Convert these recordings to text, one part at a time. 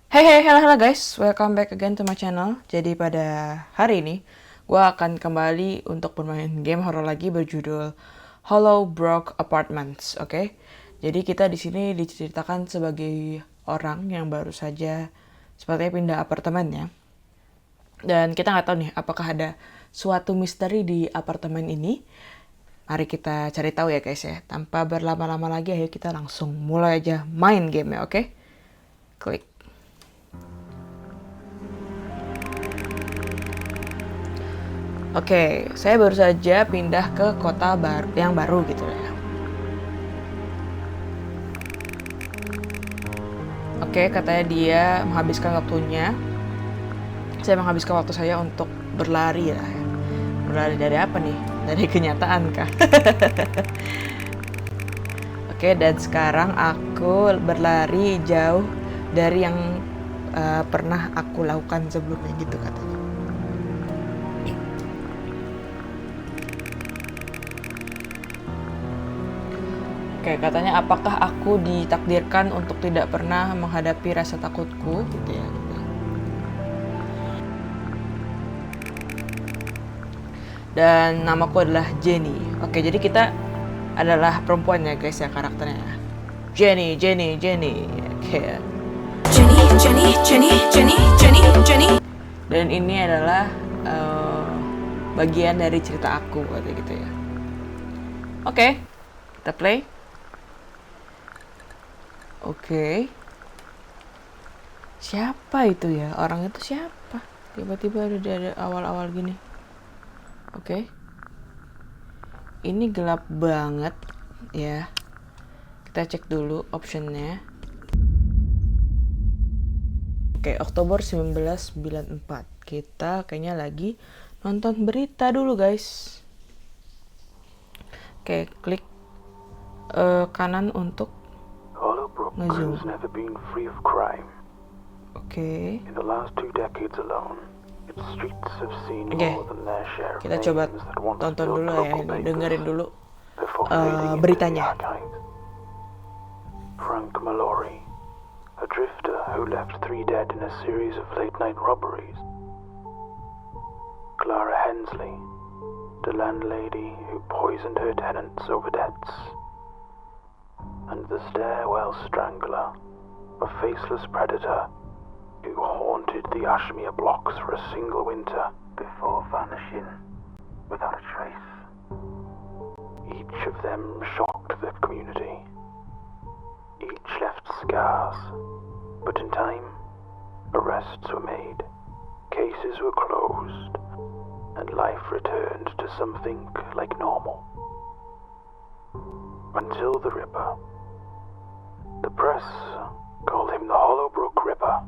Hello guys, welcome back again to my channel. Jadi pada hari ini, gue akan kembali untuk bermain game horror lagi berjudul Hollowbrook Apartments, oke? Jadi kita di sini diceritakan sebagai orang yang baru saja sepertinya pindah apartemen ya. Dan kita nggak tahu nih, apakah ada suatu misteri di apartemen ini. Mari kita cari tahu ya guys ya. Tanpa berlama-lama lagi, ayo kita langsung mulai aja main game ya, oke? Klik. Oke, saya baru saja pindah ke kota yang baru gitu ya. Oke, katanya dia menghabiskan waktunya. Saya menghabiskan waktu saya untuk berlari lah ya. Berlari dari apa nih? Dari kenyataan kah? Oke, dan sekarang aku berlari jauh dari yang pernah aku lakukan sebelumnya gitu katanya. Oke, katanya apakah aku ditakdirkan untuk tidak pernah menghadapi rasa takutku gitu ya. Dan namaku adalah Jenny. Oke, jadi kita adalah perempuan ya guys ya karakternya. Jenny. Oke. Jenny. Dan ini adalah bagian dari cerita aku kayak gitu ya. Oke, kita play. Oke. Siapa itu ya? Orang itu siapa? Tiba-tiba ada awal-awal gini. Oke. Ini gelap banget ya. Kita cek dulu optionnya. Oke, Oktober 1994. Kita kayaknya lagi nonton berita dulu guys. Oke, klik kanan untuk Hollowbrook has never been free of crime. Oke. In the last 2 decades alone, its streets have seen more than their share of Kita coba names that once tonton filled dulu ya, local dengerin dulu before fading into beritanya. the archives. Frank Mallory, a drifter who left 3 dead in a series of late-night robberies. Clara Hensley, the landlady who poisoned her tenants over debts. And the stairwell strangler, a faceless predator who haunted the Ashmere blocks for a single winter before vanishing without a trace. Each of them shocked the community. Each left scars, but in time, arrests were made, cases were closed, and life returned to something like normal. Until the Ripper. The press called him the Hollowbrook Ripper.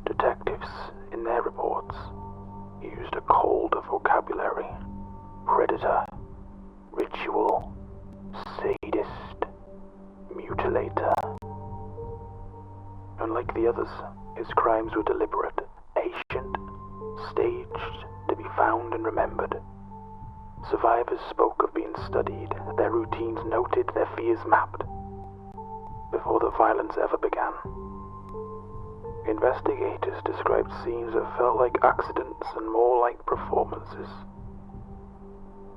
Detectives, in their reports, used a colder vocabulary. Predator, ritual, sadist, mutilator. Unlike the others, his crimes were deliberate, patient, staged to be found and remembered. Survivors spoke of being studied, their routines noted, their fears mapped, before the violence ever began. Investigators described scenes that felt like accidents and more like performances.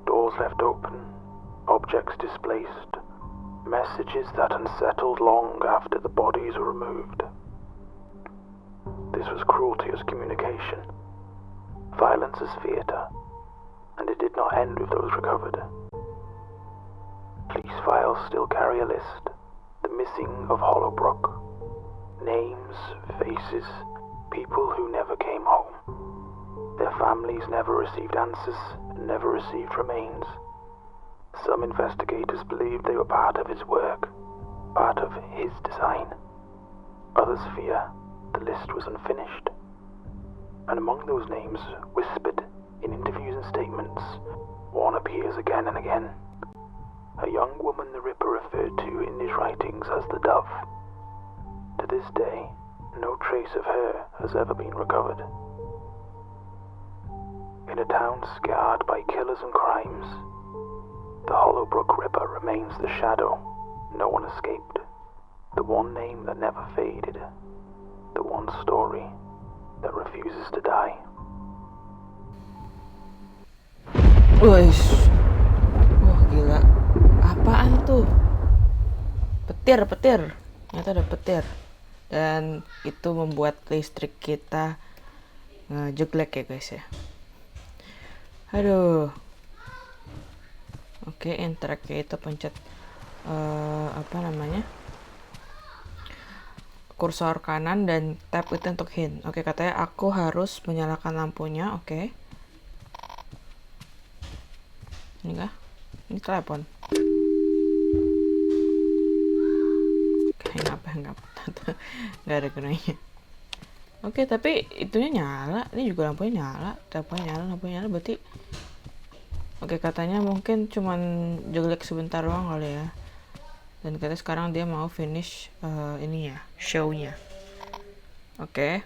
Doors left open, objects displaced, messages that unsettled long after the bodies were removed. This was cruelty as communication, violence as theatre, and it did not end with those recovered. Police files still carry a list, the missing of Hollowbrook. Names, faces, people who never came home. Their families never received answers and never received remains. Some investigators believed they were part of his work, part of his design. Others fear the list was unfinished. And among those names, whispered in interviews and statements, one appears again and again. A young woman the Ripper referred to in his writings as the Dove. To this day, no trace of her has ever been recovered. In a town scarred by killers and crimes, the Hollowbrook Ripper remains the shadow no one escaped, the one name that never faded, the one story refuses to die. Wih, wah gila. Apaan tuh? Petir. Ternyata ada petir. Dan itu membuat listrik kita ngejeglek ya guys ya. Aduh. Oke, interact itu pencet kursor kanan dan tab itu untuk hint. Oke, katanya aku harus menyalakan lampunya. Oke. Ini kah? Ini telepon. Kayak enggak ada gunanya. Oke, tapi itunya nyala. Ini juga lampunya nyala. Lampunya nyala berarti. Oke, katanya mungkin cuman jelek sebentar doang kali ya. Dan katanya sekarang dia mau finish ini ya, show-nya. Oke.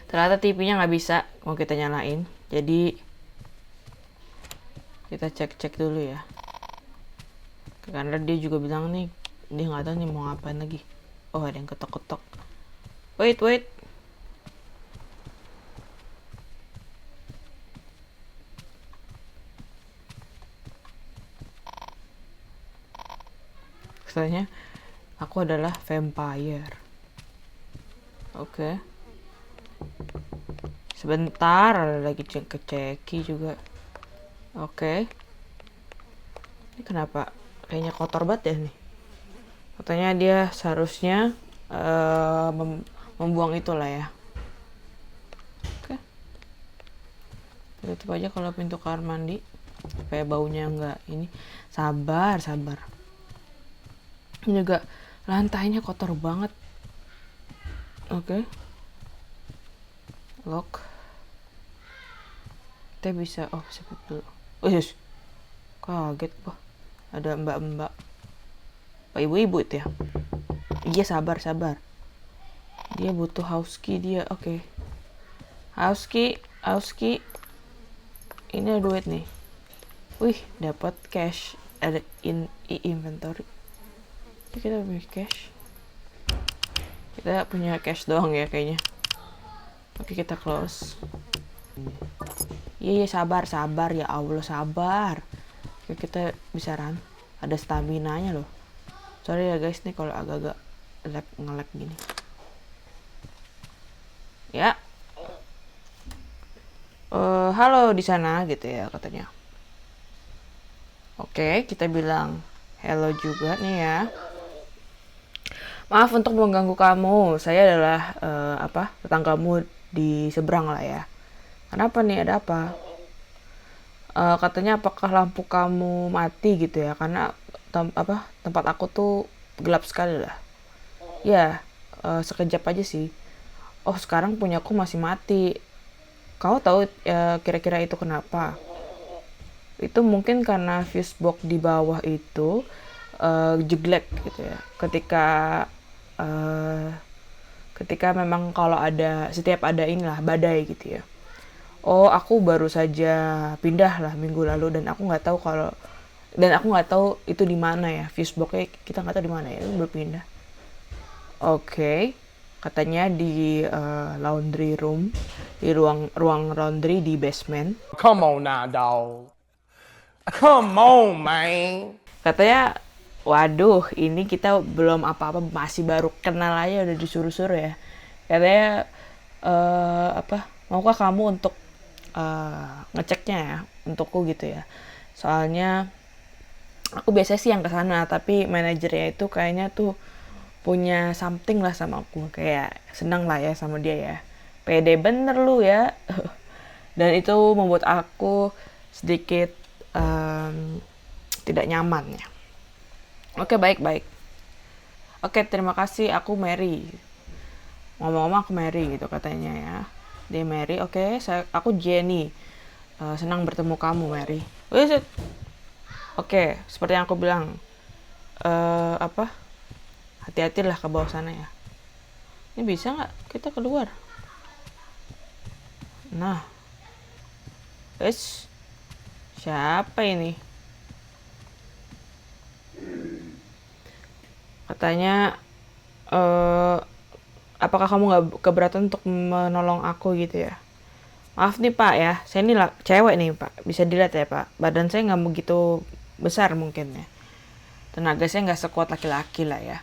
Ternyata TV-nya nggak bisa mau kita nyalain. Jadi kita cek dulu ya. Karena dia juga bilang nih, dia nggak tahu nih mau ngapain lagi. Oh, ada yang ketok-ketok. Wait. Katanya aku adalah vampire. Oke. Sebentar, ada lagi ceki juga. Oke. Ini kenapa? Kayaknya kotor banget ya nih. Katanya dia seharusnya membuang itulah ya. Oke. Tutup aja kalau pintu kamar mandi supaya baunya enggak ini. Sabar. Ini juga lantainya kotor banget. Oke. Lock. Kita bisa sebut dulu. Yes. Kaget gua. Ada mbak-mbak. Ibu-ibu itu ya. Iya, sabar. Dia butuh house key dia. Oke. House key. Ini ada duit nih. Wih, dapat cash. Ada inventory. Kita punya cash. Kita punya cash doang ya kayaknya. Oke, kita close. Iya, sabar ya Allah, sabar. Oke, kita bisa run. Ada stamina-nya loh. Sorry ya guys nih kalau agak-agak nge-lag gini. Ya. Halo di sana gitu ya katanya. Oke, kita bilang hello juga nih ya. Maaf untuk mengganggu kamu. Saya adalah tetanggamu di seberang lah ya. Kenapa nih? Ada apa? Katanya apakah lampu kamu mati gitu ya? Karena tempat aku tuh gelap sekali lah. Ya, sekejap aja sih. Oh, sekarang punyaku masih mati. Kau tahu kira-kira itu kenapa? Itu mungkin karena fuse box di bawah itu jeglek gitu ya. Ketika memang kalau setiap ada inilah badai gitu ya. Oh, aku baru saja pindah lah minggu lalu dan aku nggak tahu itu di mana ya, fuse boxnya kita nggak tahu di mana ya, itu berpindah. Oke. Katanya di laundry room, di ruang laundry di basement. Come on now, dog. Come on, man. Katanya, waduh, ini kita belum apa-apa, masih baru kenal aja udah disuruh-suruh ya. Katanya, maukah kamu untuk ngeceknya ya, untukku gitu ya. Soalnya aku biasanya sih yang kesana, tapi manajernya itu kayaknya tuh punya something lah sama aku, kayak senang lah ya sama dia ya. Pede bener lu ya. Dan itu membuat aku sedikit tidak nyaman ya. Oke, baik. Oke, terima kasih, aku Mary. Ngomong-ngomong aku Mary gitu katanya ya. Dia Mary. Oke, aku Jenny. Senang bertemu kamu Mary. Oke, seperti yang aku bilang. Hati-hatilah ke bawah sana ya. Ini bisa nggak kita keluar? Nah, siapa ini? Katanya apakah kamu nggak keberatan untuk menolong aku gitu ya? Maaf nih Pak ya, saya ini cewek nih Pak, bisa dilihat ya Pak. Badan saya nggak begitu besar mungkin ya. Tenaga saya nggak sekuat laki-laki lah ya.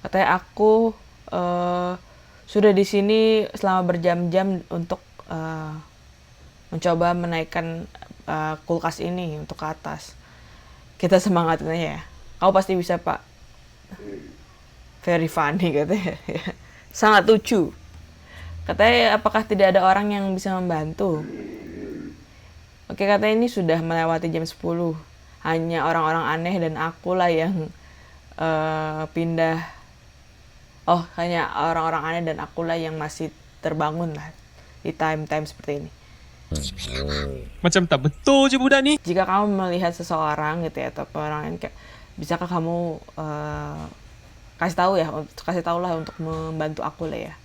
Katanya aku sudah di sini selama berjam-jam untuk mencoba menaikkan kulkas ini untuk ke atas. Kita semangat katanya ya. Kau pasti bisa Pak. Very funny katanya. Sangat lucu. Katanya apakah tidak ada orang yang bisa membantu? Oke, katanya ini sudah melewati jam 10. Hanya orang-orang aneh dan akulah yang pindah. Oh, hanya orang-orang aneh dan akulah yang masih terbangun lah di time-time seperti ini. Macam tak betul je budak ni. Jika kamu melihat seseorang gitu ya, atau orang yang kayak, bisakah kamu kasih tahu lah untuk membantu aku lah ya.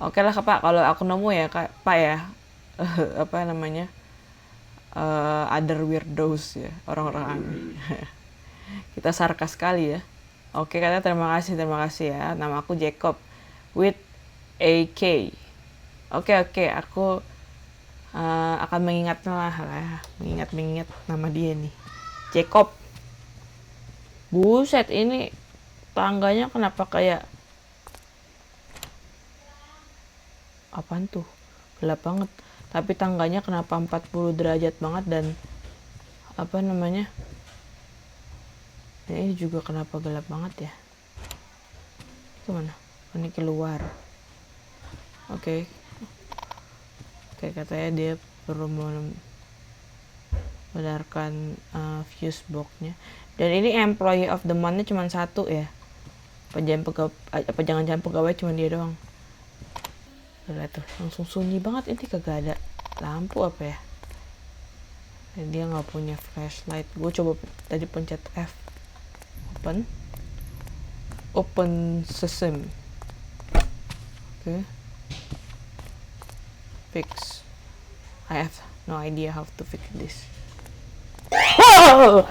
Oke lah Pak, kalau aku nemu ya Pak ya, apa namanya, other weirdos ya, orang-orang aneh. Kita sarkas sekali ya. Oke, katanya terima kasih ya. Nama aku Jacob with AK. Oke, aku akan mengingatnya lah ya. Mengingat nama dia nih. Jacob. Buset, ini tangganya kenapa kayak apaan tuh? Gelap banget. Tapi tangganya kenapa 40 derajat banget dan apa namanya? Ini juga kenapa gelap banget ya? Itu mana? Ini keluar. Oke, katanya dia perlu membenarkan fuse box-nya. Dan ini employee of the month-nya cuma satu ya. Jangan-jangan pegawai cuma dia doang. Lihat tuh, langsung sunyi banget. Ini kagak ada lampu apa ya? Dan dia nggak punya flashlight. Gue coba tadi pencet F. Open sesame. Oke. Fix. I have no idea how to fix this. Oh!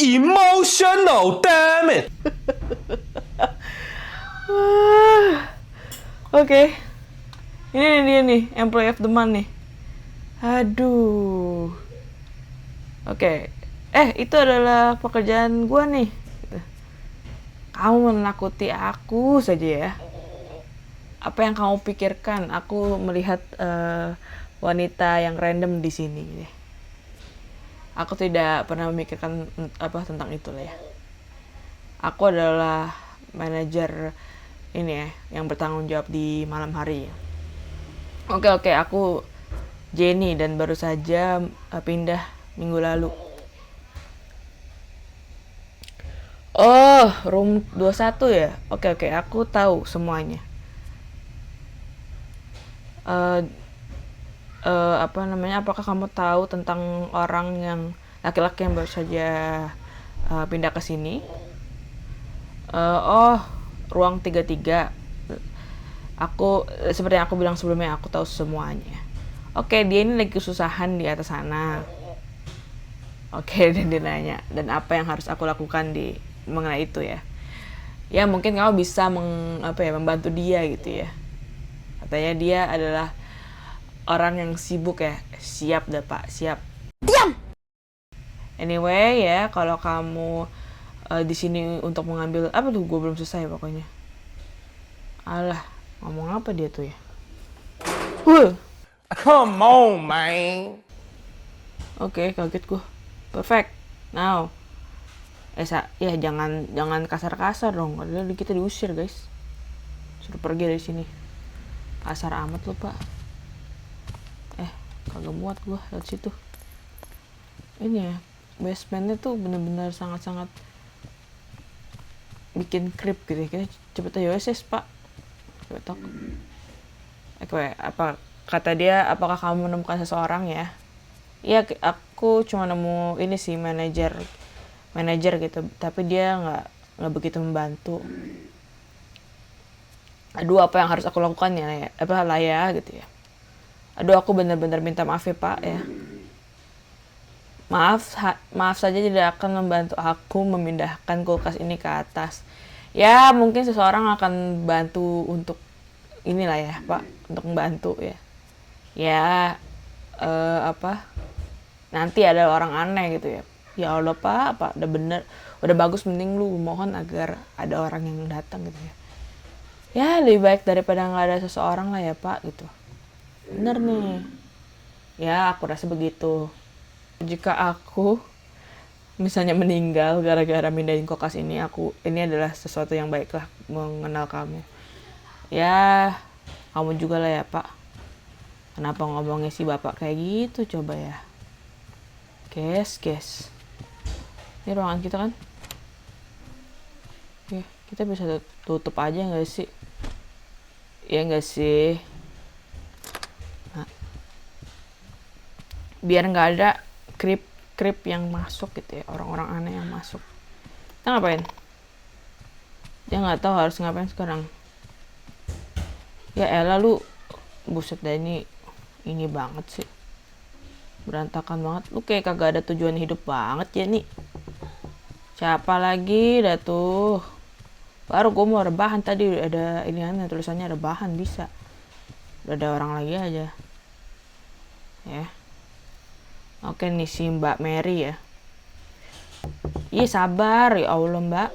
Emotional, damn it. Oke. Ini dia nih, employee of the month nih. Aduh. Oke. Itu adalah pekerjaan gua nih. Kamu menakuti aku saja ya. Apa yang kamu pikirkan? Aku melihat wanita yang random di sini. Aku tidak pernah memikirkan tentang itu lah ya. Aku adalah manajer ini ya, yang bertanggung jawab di malam hari. Oke, aku Jenny dan baru saja pindah minggu lalu. Oh, room 21 ya? Oke, aku tahu semuanya. Apakah kamu tahu tentang orang yang laki-laki yang baru saja pindah ke sini? Ruang 33. Seperti yang aku bilang sebelumnya, aku tahu semuanya. Oke, dia ini lagi kesusahan di atas sana. Oke, dan dia nanya, dan apa yang harus aku lakukan mengenai itu ya? Ya mungkin kamu bisa membantu dia gitu ya. Katanya dia adalah orang yang sibuk ya. Siap dah Pak, siap. Diam. Anyway ya, kalau kamu di sini untuk mengambil apa tuh? Gue belum selesai pokoknya. Alah, ngomong apa dia tuh ya? Come on, man. Oke, kaget gue. Perfect. Now, jangan kasar-kasar dong. Padahal kita diusir guys. Suruh pergi dari sini. Kasar amat lo Pak. Kagak muat gue lihat situ. Ini ya, basementnya tuh bener-bener sangat-sangat bikin creep gitu ya. Kita cepet aja USS Pak. Betok. Apa kata dia, apakah kamu menemukan seseorang ya? Iya, aku cuma nemu ini sih manajer gitu, tapi dia nggak begitu membantu. Aduh, apa yang harus aku lakukan ya? Lah ya gitu ya. Aduh, aku bener-bener minta maaf ya Pak ya. Maaf saja tidak akan membantu aku memindahkan kulkas ini ke atas. Ya, mungkin seseorang akan bantu untuk inilah ya, Pak, untuk membantu ya. Ya, apa? Nanti ada orang aneh gitu ya. Ya Allah, Pak, udah bener, udah bagus, mending lu mohon agar ada orang yang datang gitu ya. Ya, lebih baik daripada nggak ada seseorang lah ya, Pak, gitu. Bener nih. Ya, aku rasa begitu. Jika aku misalnya meninggal gara-gara mindahin kulkas ini adalah sesuatu yang baik lah mengenal kamu. Ya, kamu juga lah ya, Pak. Kenapa ngomongnya si bapak kayak gitu coba ya? Guys. Ini ruangan kita kan? Oke, kita bisa tutup aja nggak sih? Ya nggak sih? Nah, biar nggak ada krip yang masuk gitu ya, orang-orang aneh yang masuk. Kita ngapain? Dia nggak tahu harus ngapain sekarang. Ya elah lu, buset dah, ini banget sih, berantakan banget. Lu kayak kagak ada tujuan hidup banget ya nih. Siapa lagi dah tuh? Baru gue mau rebahan tadi ada ini tulisannya rebahan bisa. Udah ada orang lagi aja. Ya. Oke nih si Mbak Mary ya. Ih sabar ya Allah Mbak.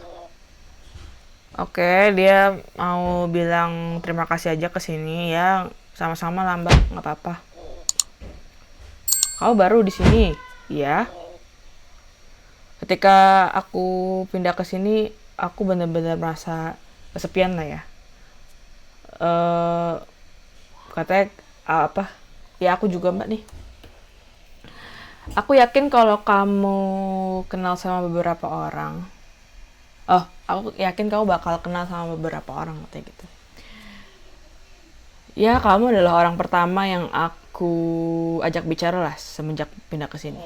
Oke, dia mau bilang terima kasih aja ke sini ya. Sama-sama lah Mbak, nggak apa-apa. Kau baru di sini, ya? Ketika aku pindah ke sini, aku benar-benar merasa kesepian lah ya. Katanya apa? Ya aku juga Mbak nih. Aku yakin kalau kamu kenal sama beberapa orang. Aku yakin kamu bakal kenal sama beberapa orang katanya gitu. Ya, kamu adalah orang pertama yang aku ajak bicara lah semenjak pindah ke sini.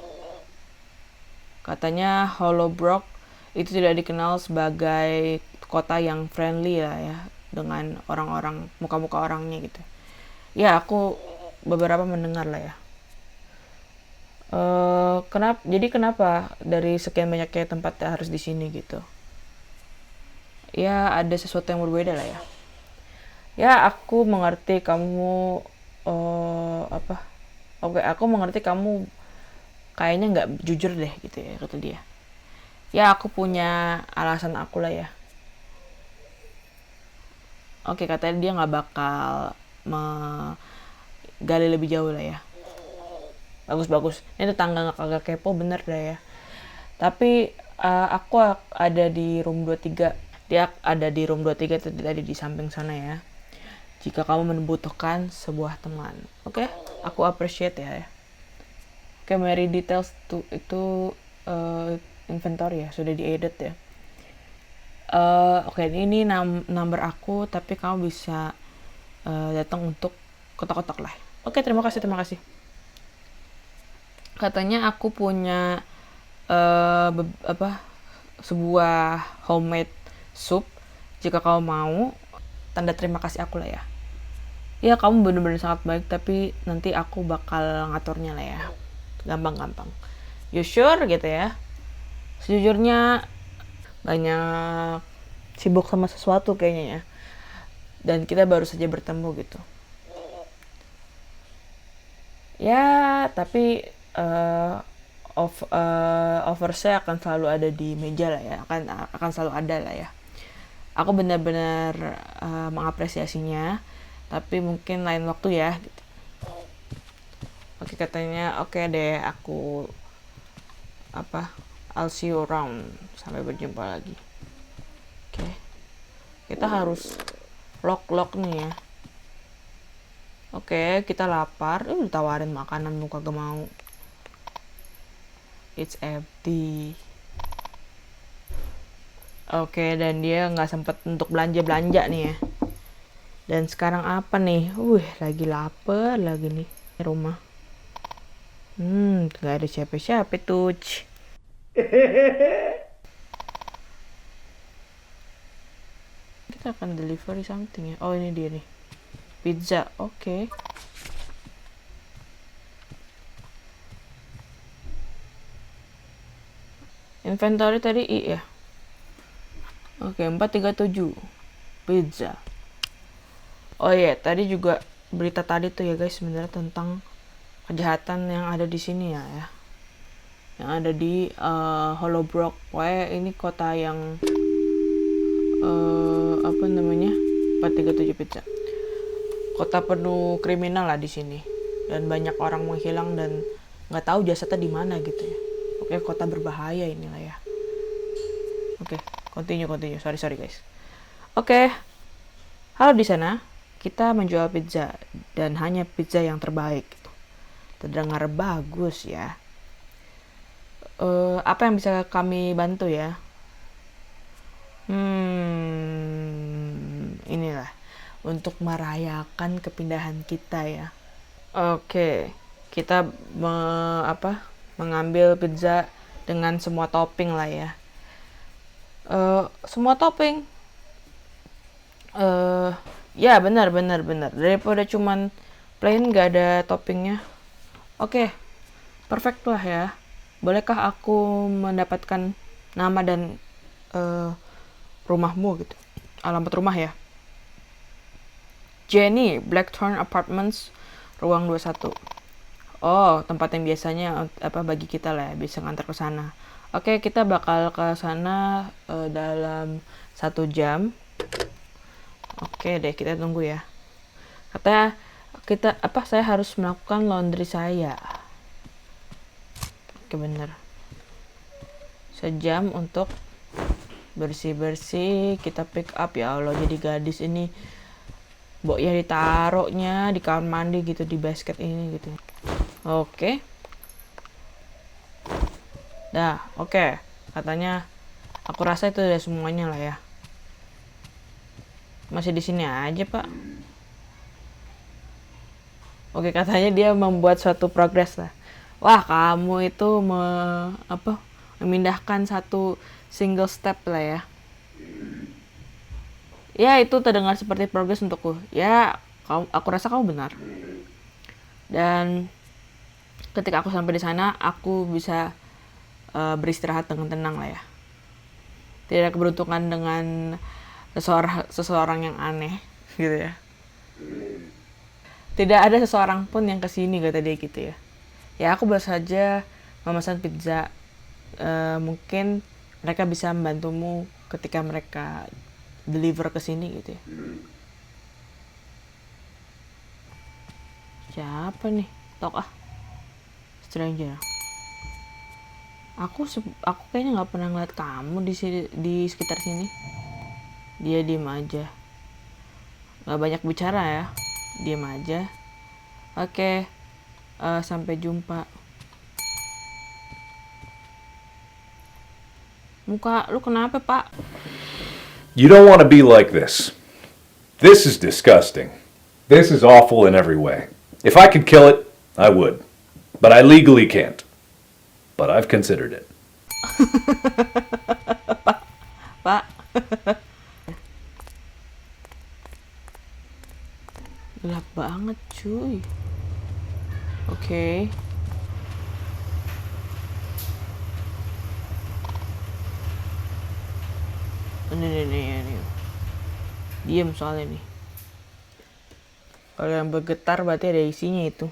Katanya Hollowbrook itu tidak dikenal sebagai kota yang friendly lah ya dengan orang-orang, muka-muka orangnya gitu. Ya, aku beberapa mendengar lah ya. Kenapa dari sekian banyaknya tempat harus di sini gitu? Ya ada sesuatu yang berbeda lah ya. Ya aku mengerti kamu Oke, aku mengerti kamu kayaknya nggak jujur deh gitu ya kata dia. Ya aku punya alasan aku lah ya. Oke, katanya dia nggak bakal menggali lebih jauh lah ya. Bagus. Ini tetangga agak kepo bener dah ya. Tapi aku ada di room 23. Dia ada di room 23 tadi di samping sana ya. Jika kamu membutuhkan sebuah teman. Oke, aku appreciate ya. Oke, Mary details itu inventory ya, sudah di-edit ya. Oke, ini number aku, tapi kamu bisa datang untuk kotak-kotak lah. Oke, terima kasih. Katanya aku punya sebuah homemade soup. Jika kamu mau, tanda terima kasih aku lah ya. Ya kamu bener-bener sangat baik, tapi nanti aku bakal ngaturnya lah ya. Gampang. You sure gitu ya? Sejujurnya banyak sibuk sama sesuatu kayaknya ya. Dan kita baru saja bertemu gitu. Ya, tapi offer saya akan selalu ada di meja lah ya, akan selalu ada lah ya. Aku benar-benar mengapresiasinya, tapi mungkin lain waktu ya gitu. Oke, katanya oke deh, aku I'll see you around, sampai berjumpa lagi. Oke. Kita harus lock nih ya. Oke, kita lapar. Ditawarin makanan muka gak mau. It's empty. Oke, dan dia nggak sempet untuk belanja nih ya. Dan sekarang apa nih? Lagi lapar lagi nih rumah. Nggak ada siapa-siapa tuh. Kita akan delivery something ya. Oh ini dia nih. Pizza, oke. Inventory tadi I ya. Oke, 437 pizza. Oh iya, tadi juga berita tadi tuh ya guys, sebenarnya tentang kejahatan yang ada di sini ya. Yang ada di Hollowbrook. Pokoknya ini kota yang apa namanya? 437 pizza. Kota penuh kriminal lah di sini. Dan banyak orang menghilang dan nggak tahu jasadnya di mana gitu ya. Oke, kota berbahaya inilah ya. Oke, continue. Sorry guys. Oke. Halo di sana. Kita menjual pizza dan hanya pizza yang terbaik. Terdengar bagus ya. Apa yang bisa kami bantu ya? Inilah untuk merayakan kepindahan kita ya. Oke, kita mengambil pizza dengan semua topping lah ya. Semua topping. Ya benar. Daripada cuman plain gak ada toppingnya. Oke, perfect lah ya. Bolehkah aku mendapatkan nama dan rumahmu gitu? Alamat rumah ya. Jenny, Blackthorn Apartments, ruang 21. Oh, tempat yang biasanya bagi kita lah ya, bisa ngantar ke sana. Oke, kita bakal ke sana dalam 1 jam. Oke deh, kita tunggu ya. Katanya saya harus melakukan laundry saya. Oke, bener. 1 jam untuk bersih-bersih. Kita pick up, ya Allah, jadi gadis ini ya ditaruhnya di kamar mandi gitu, di basket ini gitu. Oke. Dah, oke. Katanya aku rasa itu udah semuanya lah ya. Masih di sini aja, Pak. Oke, katanya dia membuat suatu progres lah. Wah, kamu itu memindahkan satu single step lah ya. Ya, itu terdengar seperti progres untukku. Ya, aku rasa kamu benar. Dan ketika aku sampai di sana, aku bisa beristirahat dengan tenang lah ya. Tidak keberuntungan dengan seseorang yang aneh gitu ya. Tidak ada seseorang pun yang kesini, kata dia gitu ya. Ya, aku baru saja memesan pizza. Mungkin mereka bisa membantumu ketika mereka deliver ke sini gitu ya. Siapa nih? Tok stranger. Aku kayaknya nggak pernah ngeliat kamu di sekitar sini. Dia diem aja. Nggak banyak bicara ya. Diem aja. Oke. Sampai jumpa. Muka lu kenapa, Pak? You don't want to be like this. This is disgusting. This is awful in every way. If I could kill it, I would. But I legally can't. But I've considered it. Pak. Gelap banget, cuy. Oke. Ini. Diam soalnya nih. Kalau yang bergetar berarti ada isinya itu.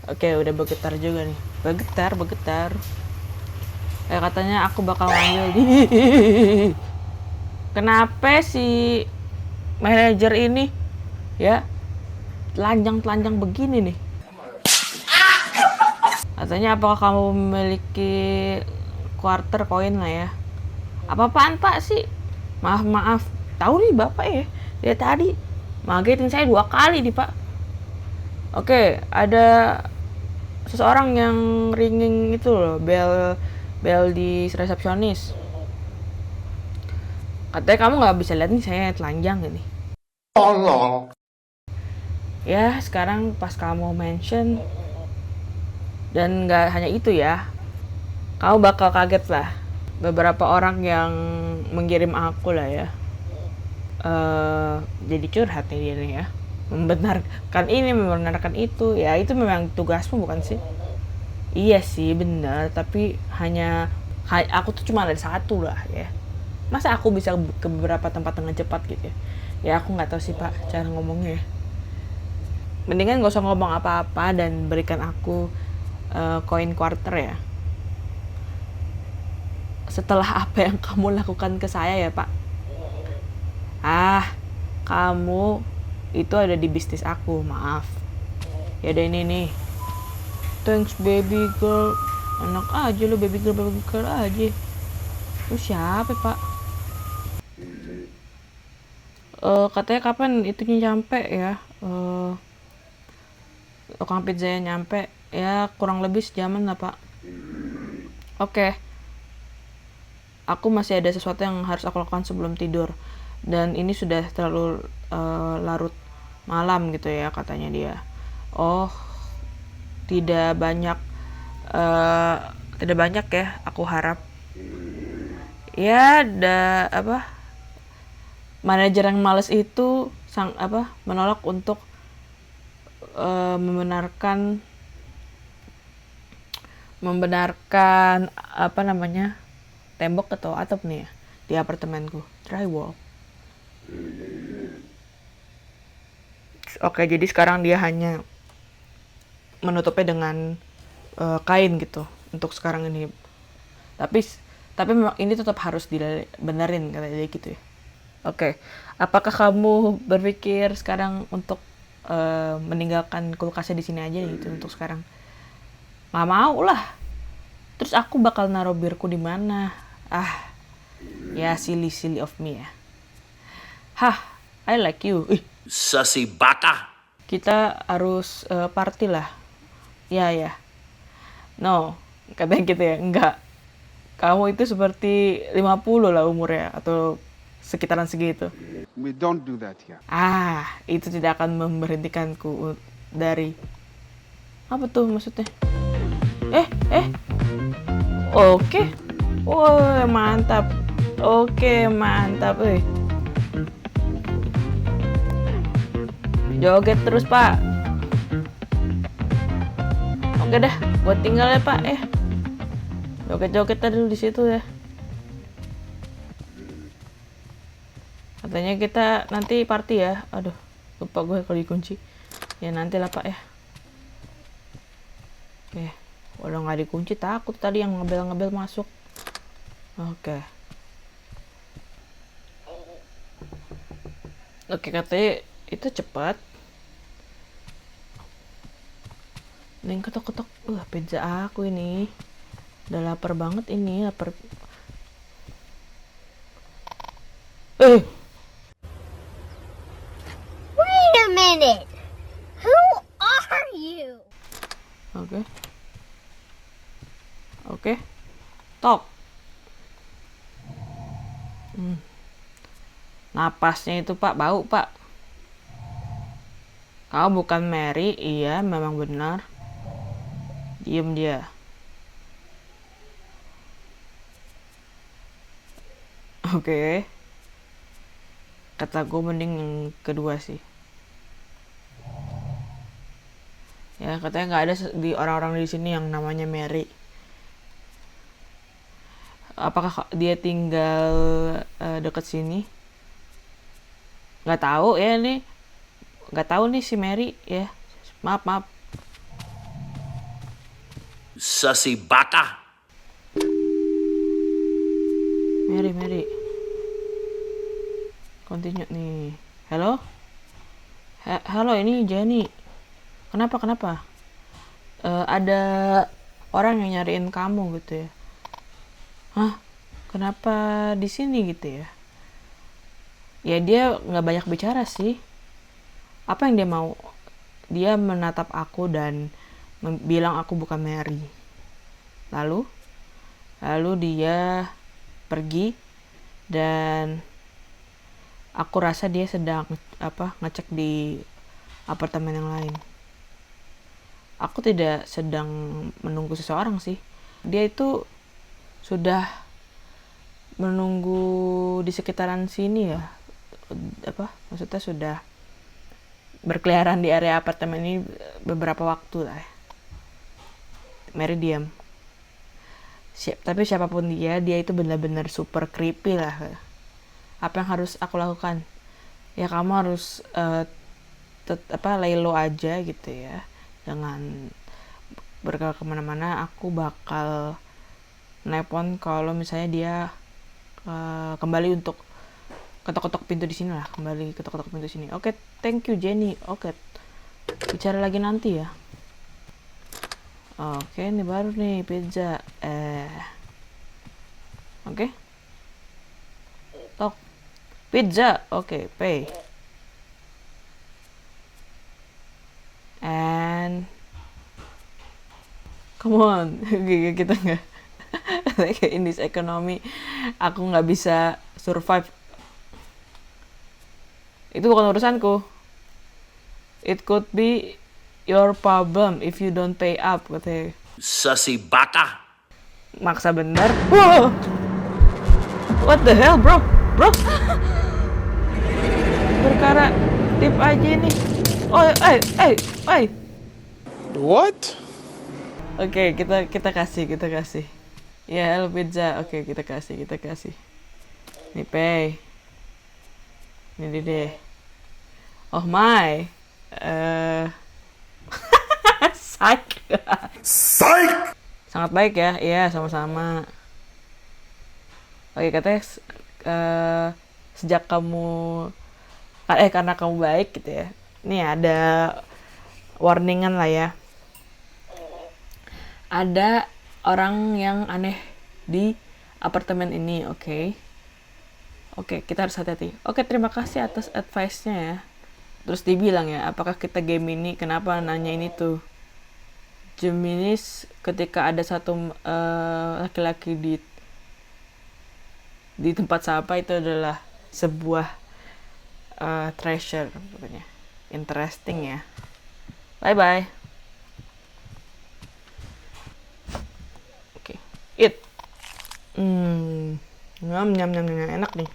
Oke, udah bergetar juga nih. Bergetar. Katanya aku bakal ngambil. Kenapa si manajer ini ya telanjang begini nih? Katanya apakah kamu memiliki quarter koin lah ya? Apa-apaan Pak sih? Maaf. Tahu nih Bapak ya, dia tadi ngagetin saya 2 kali nih Pak. Oke, ada seseorang yang ringing itu loh, bel di resepsionis. Katanya kamu nggak bisa lihat nih saya telanjang ini. Tolong. Ya, sekarang pas kamu mention, dan nggak hanya itu ya, kamu bakal kaget lah. Beberapa orang yang mengirim aku lah ya, jadi curhat nih dia nih ya, membenarkan ini, membenarkan itu. Ya itu memang tugasmu bukan sih? Iya sih benar, tapi hanya Aku tuh cuma ada satu lah ya. Masa aku bisa ke beberapa tempat dengan cepat gitu ya? Ya aku nggak tahu sih Pak cara ngomongnya. Mendingan gak usah ngomong apa-apa dan berikan aku koin quarter ya. Setelah apa yang kamu lakukan ke saya ya Pak. Kamu itu ada di bisnis aku, maaf. Ya udah ini nih. Thanks baby girl. Enak aja lu baby girl aja. Lu siapa Pak? Katanya kapan itunya nyampe ya? Tukang pizza nyampe ya kurang lebih sejaman lah Pak. Oke. Aku masih ada sesuatu yang harus aku lakukan sebelum tidur. Dan ini sudah terlalu larut malam gitu ya katanya dia. Oh, tidak banyak ya aku harap. Ya manajer yang males itu menolak untuk membenarkan tembok atau atap nih ya di apartemenku, drywall. Oke, jadi sekarang dia hanya menutupnya dengan kain gitu untuk sekarang ini. Tapi memang ini tetap harus dibenerin kata dia gitu ya. Oke, apakah kamu berpikir sekarang untuk meninggalkan kulkasnya di sini aja gitu untuk sekarang? Nggak mau lah. Terus aku bakal naruh birku di mana? Ya silly of me ya. I like you. Sasi baka. Kita harus party lah. Ya. No, katanya gitu ya. Enggak. Kamu itu seperti 50 lah umurnya atau sekitaran segitu. We don't do that here. Itu tidak akan memberhentikanku dari apa tuh maksudnya? Oke. Wah, mantap. Oke, mantap, Joget terus, Pak. Oke dah, gua tinggal ya, Pak. Joget-joget dulu di situ ya. Katanya kita nanti party ya. Aduh, lupa gue kalau dikunci. Ya nanti lah, Pak ya. Udah nggak dikunci, takut tadi yang ngebel masuk. Oke, katanya itu cepat. Nih ketok-ketok. Pizza aku ini. Udah lapar banget ini, lapar. Wait a minute. Who are you? Oke. Tok. Napasnya itu Pak, bau Pak. Kau bukan Mary? Iya, memang benar. Diem dia. Oke. Kata gue mending yang kedua sih. Ya katanya nggak ada di orang-orang di sini yang namanya Mary. Apakah dia tinggal dekat sini? Nggak tahu ya nih. Nggak tahu nih si Mary ya. Maaf. Sasi baka. Mary. Continue nih. Halo? Halo, ini Jenny. Kenapa? Ada orang yang nyariin kamu gitu ya. Kenapa di sini gitu ya? Ya dia nggak banyak bicara sih. Apa yang dia mau? Dia menatap aku dan bilang aku bukan Mary. Lalu dia pergi dan aku rasa dia sedang ngecek di apartemen yang lain. Aku tidak sedang menunggu seseorang sih. Dia itu sudah menunggu di sekitaran sini ya. Maksudnya sudah berkeliaran di area apartemen ini beberapa waktu lah. Mary diam. Tapi siapapun dia itu benar-benar super creepy lah. Apa yang harus aku lakukan? Ya kamu harus lay low aja gitu ya. Jangan bergerak kemana-mana. Aku bakal nelpon kalau misalnya dia kembali untuk ketok-ketok pintu di sini lah. Kembali ketok-ketok pintu sini. Oke, thank you Jenny. Oke. Bicara lagi nanti ya. Oke, ini baru nih pizza. Oke. Tok. Pizza. Oke, pay. And come on. Kita nggak like in this economy aku nggak bisa survive. Itu bukan urusanku. It could be your problem if you don't pay up, katanya. Sussy baka. Maksa bener. Whoa! What the hell, bro? Bro? Perkara tip aja nih. Oh, What? Oke, kita kasih. Ya, hello pizza. Oke, kita kasih. Nih, pay. Ini deh. Oh my. Psych. Sangat baik ya. Iya, sama-sama. Oke, katanya sejak kamu karena kamu baik gitu ya. Nih ada warningan lah ya. Ada orang yang aneh di apartemen ini, oke. Oke, kita harus hati-hati. Oke, terima kasih atas advice-nya ya. Terus dibilang ya, apakah kita game ini, kenapa nanya ini tuh? Geminis ketika ada satu laki-laki di tempat sampah itu adalah sebuah treasure, pokoknya. Interesting ya. Bye-bye. Oke, eat. Nyam, enak nih.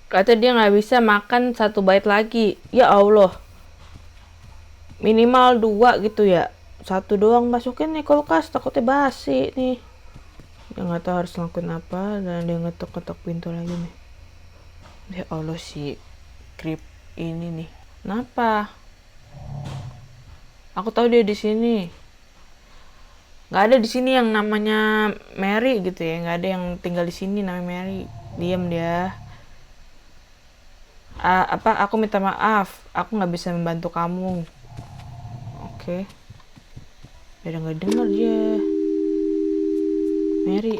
Kata dia nggak bisa makan 1 bite lagi. Ya Allah. Minimal 2 gitu ya. 1 doang masukin nih kulkas, takutnya basi nih. Dia nggak tahu harus ngelakuin apa dan dia ngetok-ngetok pintu lagi nih. Ya Allah, si creep ini nih. Kenapa? Aku tahu dia di sini. Nggak ada di sini yang namanya Mary gitu ya. Nggak ada yang tinggal di sini namanya Mary. Diam dia. Aku minta maaf. Aku nggak bisa membantu kamu. Oke. Biar nggak dengar dia. Mary.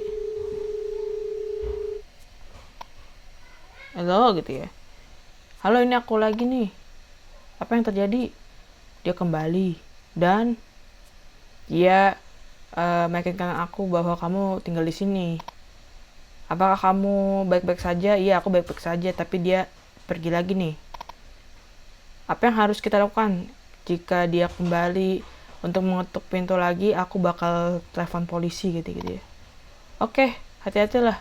Halo gitu ya. Halo, ini aku lagi nih. Apa yang terjadi? Dia kembali dan dia meyakinkan aku bahwa kamu tinggal di sini. Apakah kamu baik-baik saja? Iya, aku baik-baik saja, tapi dia pergi lagi nih. Apa yang harus kita lakukan? Jika dia kembali untuk mengetuk pintu lagi, aku bakal telepon polisi gitu ya. Oke, hati-hatilah.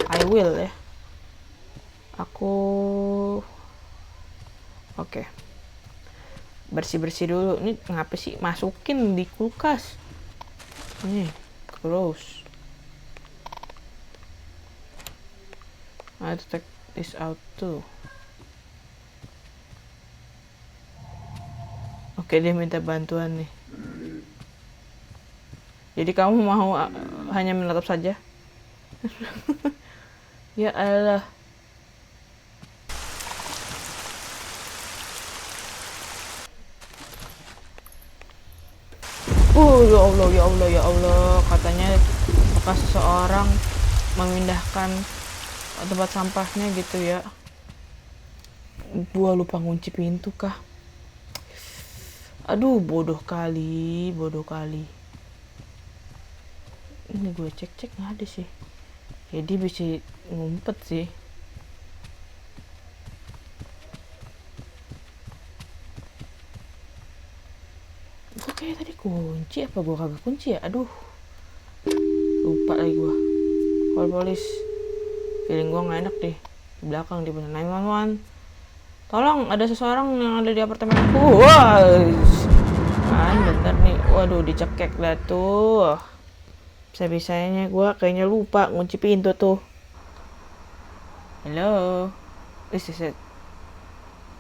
I will ya. Oke. Bersih-bersih dulu. Ini ngapa sih masukin di kulkas? Ini gross. I have to take this out too. Oke, dia minta bantuan nih. Jadi kamu mau hanya menatap saja? Ya Allah. Ya Allah. Katanya bekas seseorang memindahkan tempat sampahnya gitu ya. Gua lupa ngunci pintu kah? Aduh, bodoh kali. Ini gue cek nggak ada sih. Jadi bisa ngumpet sih. Gue kayak tadi kunci apa gue kagak kunci ya? Aduh, lupa lagi gue. Call polis. Feeling gue nggak enak deh. Di belakang di bener 911. Tolong, ada seseorang yang ada di apartemenku. Wah, kan bentar nih. Waduh, dicekek dah tuh. Bisa-bisanya gue kayaknya lupa ngunci pintu tuh. Halo.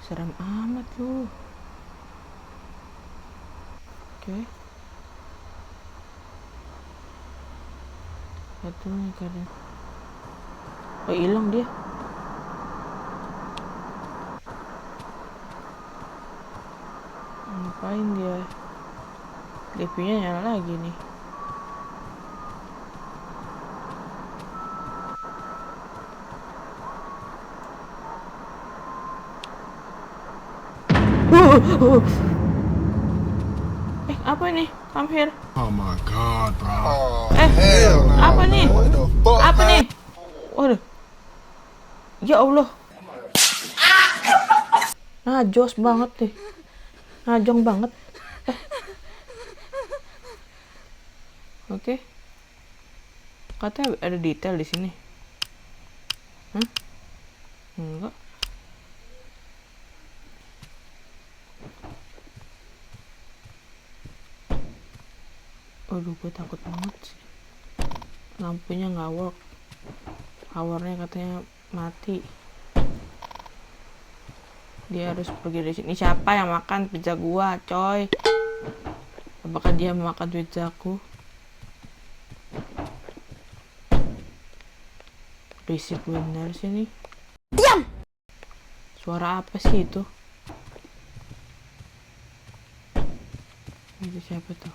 Serem amat lu. Oke. Satu nih kadang. Oh, hilang dia. Ngapain dia? DP-nya nyala lagi nih. Apa nih? Come here. Oh my god, bro. Apa nih? Apa nih? Waduh. Ya Allah. Najos banget deh. Najong banget. Oke. Katanya ada detail di sini. Hah? Enggak. Aduh, gue takut banget sih. Lampunya nggak work. Powernya katanya mati. Dia harus pergi dari sini. Siapa yang makan pizza gua, coy? Apakah dia memakan pizzaku? Berisik benar sih nih. Diam! Suara apa sih itu? Itu siapa tuh?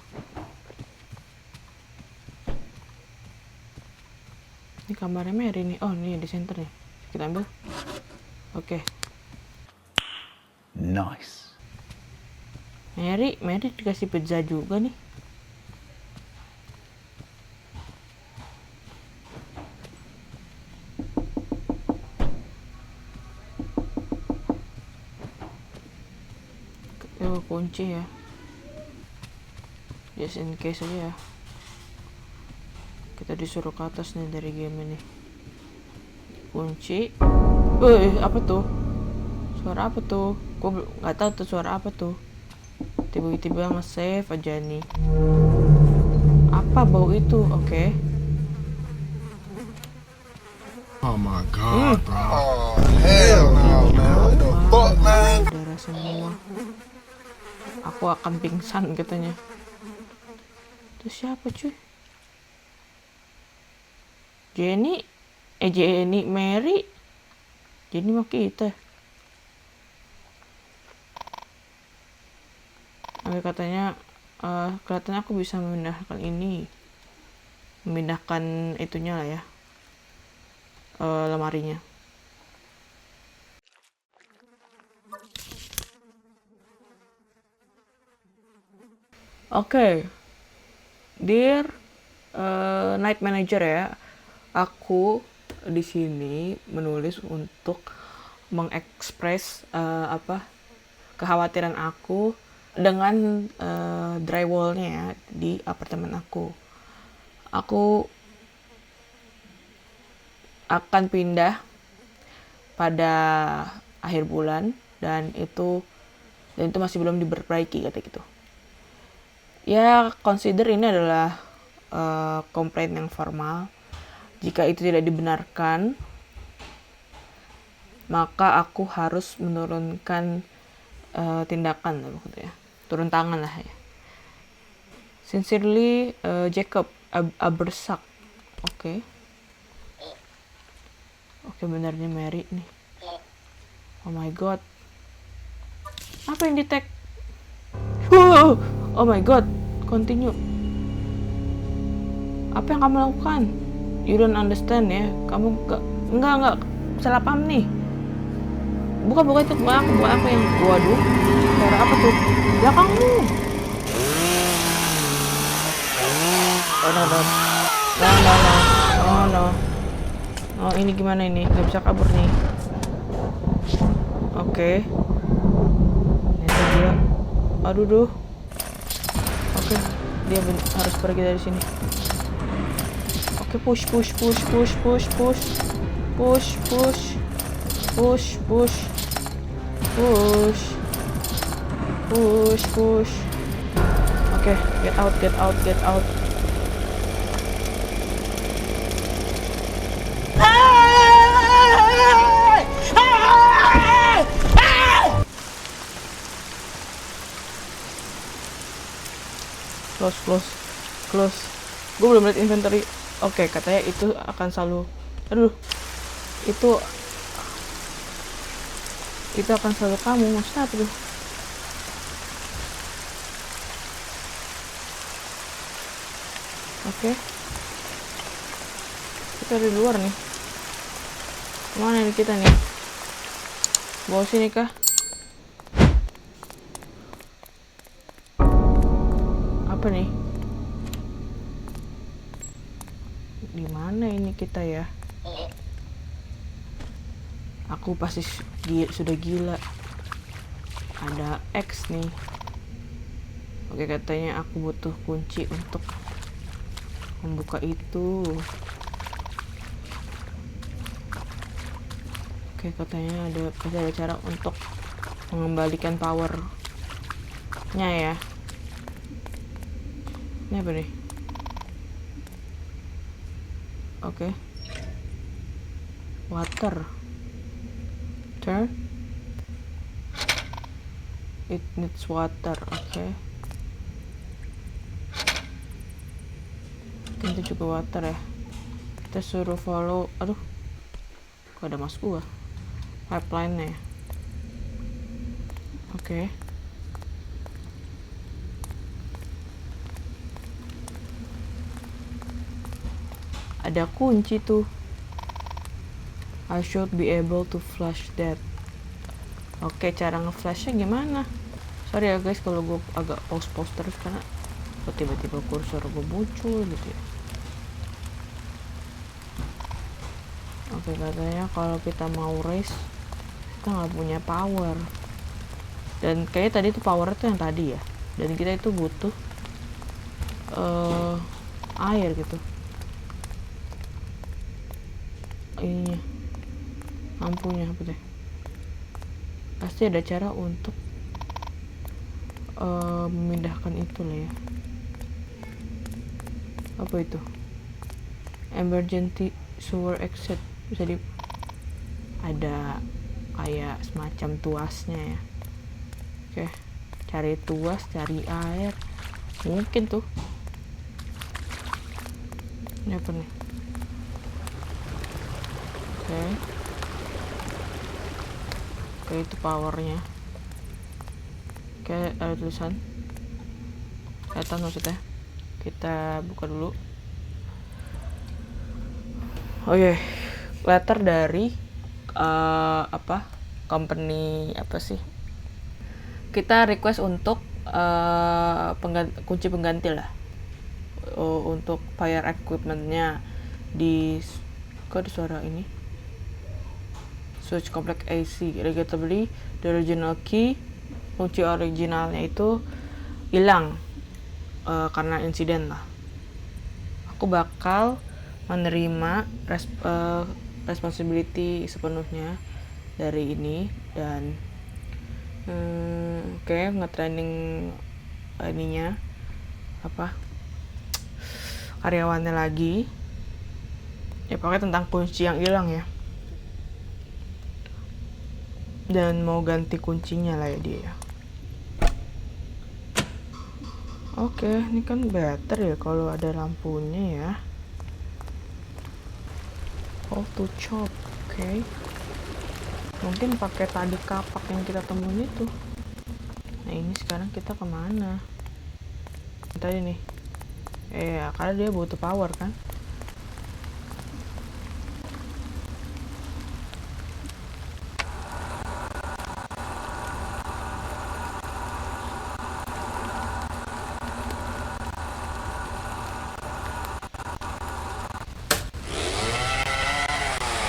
Ini kamarnya Mary nih. Oh, ini di center nih. Kita ambil. Oke. Nice. Mary dikasih pizza juga nih. Kunci ya. Just in case aja ya. Kita disuruh ke atas nih dari game ini. Kunci. Apa tuh? Suara apa tuh? Gue nggak tahu tuh suara apa tuh. Tiba-tiba nge-save aja nih. Apa bau itu? Oke. Oh my god, bro. Oh, hell no, man. What the fuck, man? Darah semua. Aku akan pingsan katanya. Itu siapa cuy? Jenny, Mary. Jenny mah kita. Oke, katanya kelihatannya aku bisa memindahkan ini. Memindahkan itunya lah ya. Lemarinya. Oke. Dear Night Manager ya. Aku di sini menulis untuk mengekspres kekhawatiran aku dengan drywallnya ya di apartemen aku. Aku akan pindah pada akhir bulan dan itu masih belum diperbaiki kata gitu. Ya, consider ini adalah komplain yang formal. Jika itu tidak dibenarkan, maka aku harus menurunkan tindakan, gitu ya. Turun tangan lah ya. Sincerely, Jacob Abersak. Oke, benarnya Mary nih. Oh my god. Apa yang di-tag? Oh my god. Continue. Apa yang kamu lakukan? You don't understand ya. Kamu enggak salah paham nih. Bukan itu bukan aku yang waduh. Suara apa tuh? Belakangmu. No. Oh, ini gimana ini? Gak bisa kabur nih. Oke. Ini dia. Aduh. Oke, dia harus pergi dari sini. Oke, push. Oke, get out. close. Gue belum lihat inventory. Oke, katanya itu akan selalu, itu akan selalu kamu. Maksudnya apa tuh? Oke, kita di luar nih. Mana ini kita nih? Bawa sini kah? Apa nih? Di mana ini kita ya? Aku pasti sudah gila. Ada X nih. Oke, katanya aku butuh kunci untuk membuka itu. Oke, katanya pasti ada cara untuk mengembalikan powernya ya. Ini apa nih? Oke. Water. Turn. It needs water. Oke. Itu juga water ya. Kita suruh follow. Aduh, kok ada mas gua pipeline nya. Oke. Ada kunci tuh. I should be able to flash that. Oke, cara nge-flashnya gimana? Sorry ya guys kalau gue agak pause terus karena tiba-tiba kursor gue muncul gitu ya. Oke, katanya kalau kita mau race kita nggak punya power. Dan kayaknya tadi tuh power itu yang tadi ya. Dan kita itu butuh air gitu. Ininya, lampunya apa deh? Pasti ada cara untuk memindahkan itu lah ya. Apa itu? Emergency sewer exit. Bisa di ada kayak semacam tuasnya ya. Oke, cari tuas, cari air. Mungkin tuh. Ini apa nih? Oke, itu powernya. Oke, ada tulisan kelihatan maksudnya. Kita buka dulu. Oke, letter dari company apa sih? Kita request untuk kunci pengganti lah untuk fire equipmentnya di kok ada suara ini. Switch complex AC. Regrettably, the original key, kunci originalnya itu hilang karena insiden lah. Aku bakal menerima responsibility sepenuhnya dari ini dan nge-training ininya karyawannya lagi ya, pokoknya tentang kunci yang hilang ya, dan mau ganti kuncinya lah ya dia ya. Oke, ini kan better ya kalau ada lampunya ya. How to chop. Oke. Mungkin pakai tadi kapak yang kita temuin itu. Nah, ini sekarang kita kemana? Tadi nih. Karena dia butuh power kan.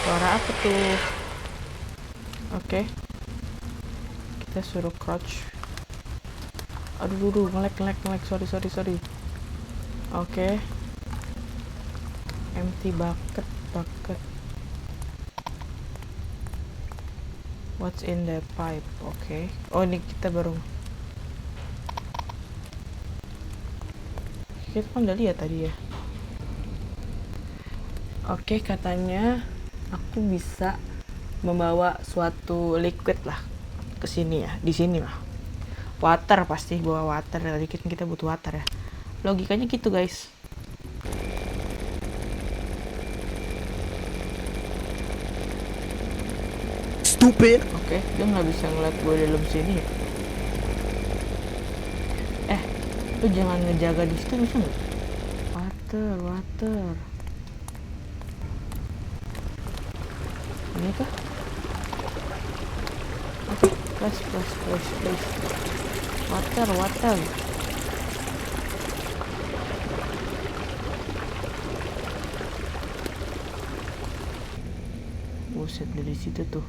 Suara apa tuh? Oke. Kita suruh crouch. Aduh, ngelek. Sorry. Oke. Empty bucket. What's in the pipe? Oke. Oh, ini kita baru. Kita kan udah lihat tadi ya. Oke, katanya aku bisa membawa suatu liquid lah ke sini ya, di sini lah. Water, pasti bawa water. Tadi kita butuh water ya. Logikanya gitu guys. Stupid. Oke, dia nggak bisa ngeliat gue dalam sini ya. Lu jangan ngejaga di situ bisa nggak? Water. Ini kah? Oke, please. Water. Buset, dari situ tuh.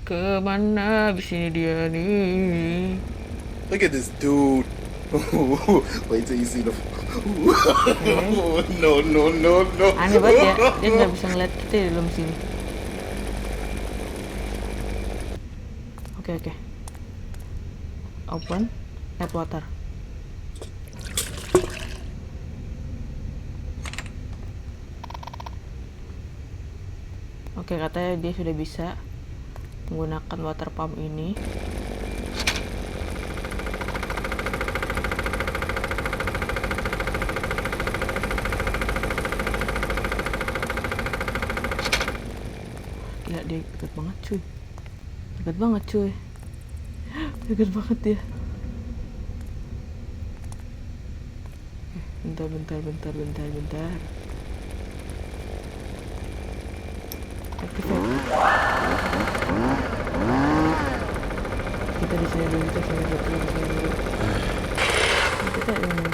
Kemana abis ini dia nih? Look at this dude. Wait till you see the. No. Aneh banget ya, dia nggak bisa ngeliat kita di dalam sini. Oke. Open, add water. Oke, katanya dia sudah bisa menggunakan water pump ini. Gila, dia dekat banget cuy. Dekat banget dia. Bentar. Activate. Kita di sini dulu. Kita ini.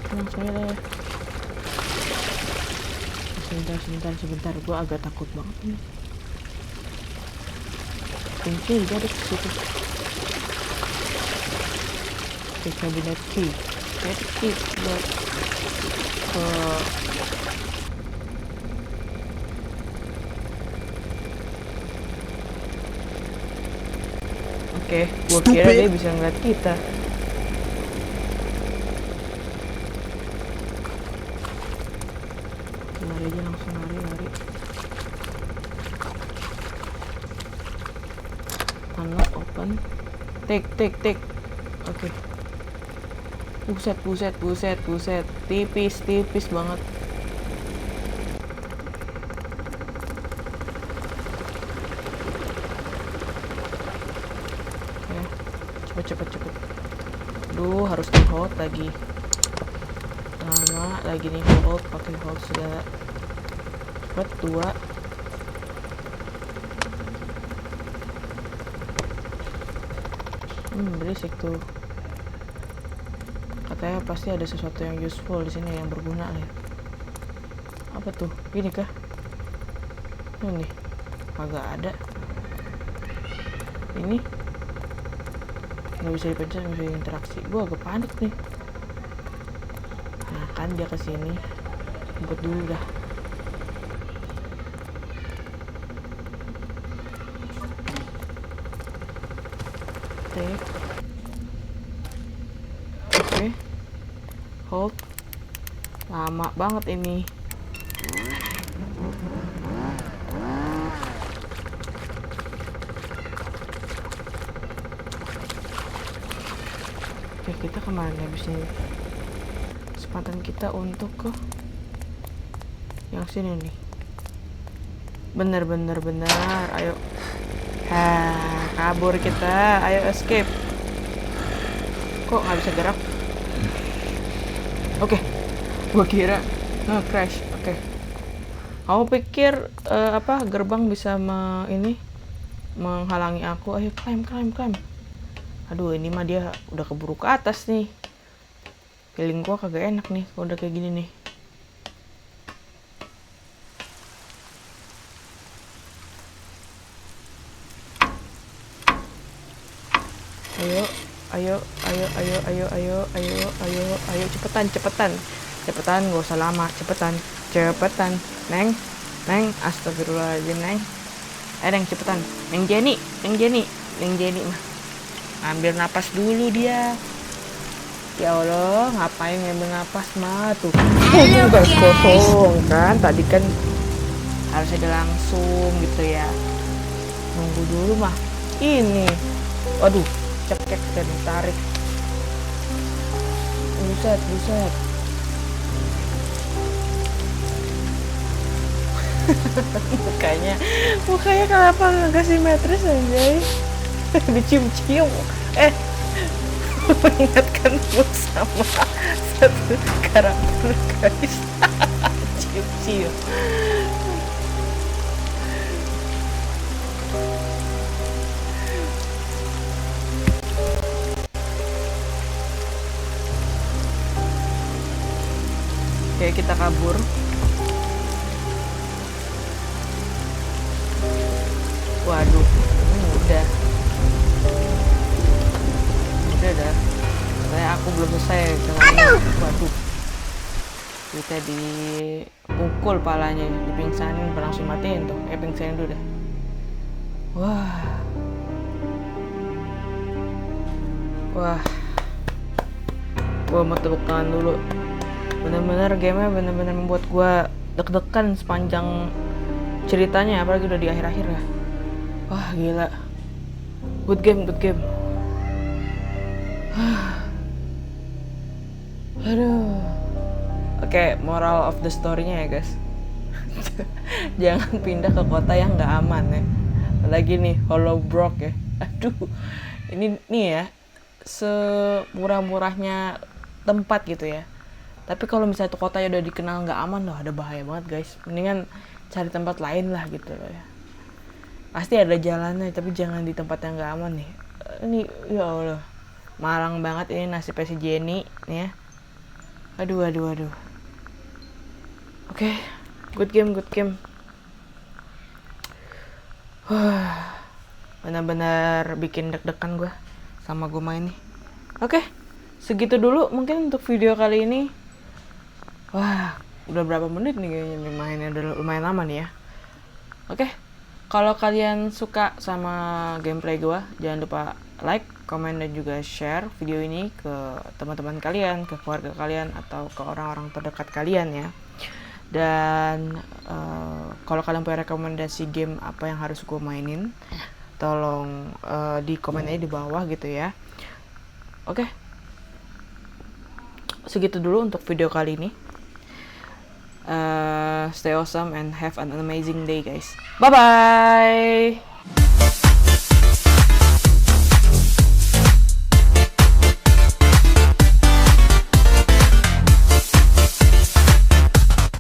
Tenang saya lah. Sebentar. Gue agak takut banget nih. Kunci juga ada di situ. Cabinet key buat Oke, gua kira dia bisa ngeliat kita. Lari aja langsung lari. Unlock, open. Take. Oke. Buset. Tipis banget. Cepet. Duh, harus di hold lagi. Lama lagi nih hold, pakai hold segala. Cepet, 2. Berisik tuh. Katanya pasti ada sesuatu yang useful di sini, yang berguna ya. Apa tuh? Gini kah? Ini agak ada. Ini nggak bisa dipencet, nggak bisa interaksi. Gua agak panik nih. Nah kan dia kesini, jemput dulu dah. Oke. Hold. Lama banget ini. Oke, kita kemana habis ini? Kesempatan kita untuk ke yang sini nih. Bener. Ayo. Kabur kita. Ayo escape. Kok nggak bisa gerak? Oke. Gua kira crash. Oke. Kamu pikir gerbang bisa menghalangi aku? Ayo climb. Aduh, ini mah dia udah keburu ke atas nih. Feeling gua kagak enak nih kalau udah kayak gini nih. Ayo cepetan, gak usah lama, cepetan, Neng, astagfirullahaladzim, Neng. Neng, cepetan, Neng Jenny mah. Ambil napas dulu dia. Ya Allah, ngapain ngambil napas mah tuh? Guys, kosong kan, tadi kan harus ada langsung gitu ya. Nunggu dulu mah ini, waduh cekek dan tarik, buset mukanya kenapa nggak simetris anjay. Dicium-cium mengingatkan gue sama satu karakter guys. Cium-cium. Oke, kita kabur. Waduh, udah dah. Saya aku belum selesai dengan ini. Waduh, kita dipukul palanya, dipingsanin, langsung matiin tuh. Pingsanin dulu dah. Wah, gua mau tepuk tangan dulu. Bener-bener gamenya bener-bener membuat gua deg-degan sepanjang ceritanya, apalagi udah di akhir-akhir ya. Wah gila, good game. Aduh. Oke, moral of the story-nya ya guys. Jangan pindah ke kota yang nggak aman ya. Apalagi nih Hollowbrook ya. Aduh, ini nih ya, semurah-murahnya tempat gitu ya. Tapi kalau misalnya tuh kotanya udah dikenal nggak aman loh, ada bahaya banget guys. Mendingan cari tempat lain lah gitu loh ya. Pasti ada jalannya, tapi jangan di tempat yang nggak aman nih. Ini ya Allah, malang banget ini nasibnya si Jenny nih ya. Aduh. Oke, good game. Benar-benar bikin deg-degan gue sama gue main nih. Oke, segitu dulu mungkin untuk video kali ini. Wah, udah berapa menit nih kayaknya nih mainnya, udah lumayan lama nih ya. Oke, kalau kalian suka sama gameplay gue, jangan lupa like, komen, dan juga share video ini ke teman-teman kalian, ke keluarga kalian, atau ke orang-orang terdekat kalian ya. Dan kalau kalian punya rekomendasi game apa yang harus gue mainin, tolong di komen aja di bawah gitu ya. Oke, segitu dulu untuk video kali ini. Stay awesome and have an amazing day guys. Bye bye.